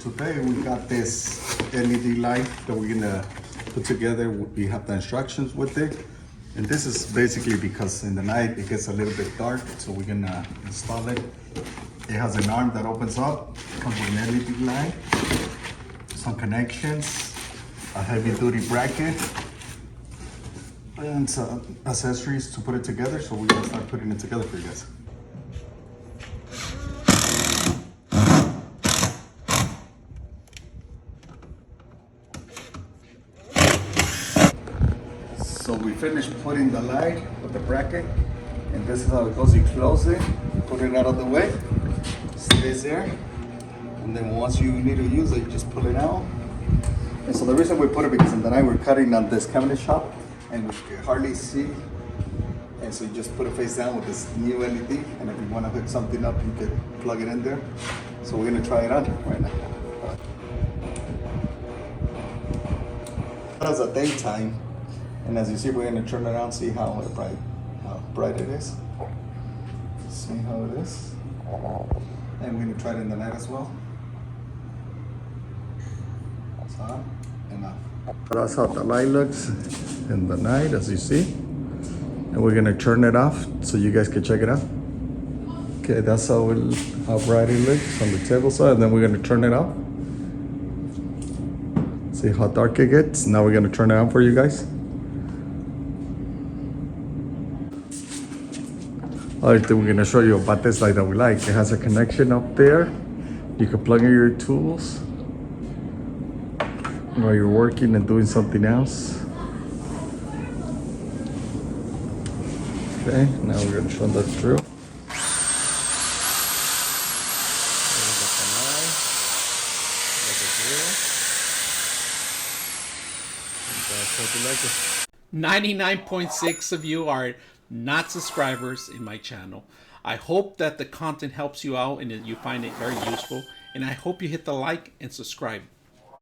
today we got this LED light that we're gonna put together. We have the instructions with it. And this is basically because in the night it gets a little bit dark, so we're gonna install it. It has an arm that opens up, comes with an LED light, some connections, a heavy duty bracket, and some accessories to put it together. So we're gonna start putting it together for you guys. So we finished putting the light with the bracket, and this is how it goes. You close it, put it out of the way, stays there, and then once you need to use it, you just pull it out. And so the reason we put it, because in the night we're cutting on this cabinet shop, and we can hardly see, and so you just put it face down with this new LED, and if you want to hook something up, you can plug it in there. So we're gonna try it out right now. As a daytime. And as you see, we're going to turn it on, see how bright it is. See how it is. And we're going to try it in the night as well. It's on and off. That's how the light looks in the night, as you see. And we're going to turn it off so you guys can check it out. Okay, that's how bright it looks on the table side. And then we're going to turn it off. See how dark it gets. Now we're going to turn it on for you guys. Alright, then we're going to show you about this light that we like. It has a connection up there. You can plug in your tools while you're working and doing something else. Okay, now we're going to show them the drill. There's the line. There's the drill. And that's how you like it. 99.6 of you are not subscribers in my channel. I hope that the content helps you out and that you find it very useful, and I hope you hit the like and subscribe.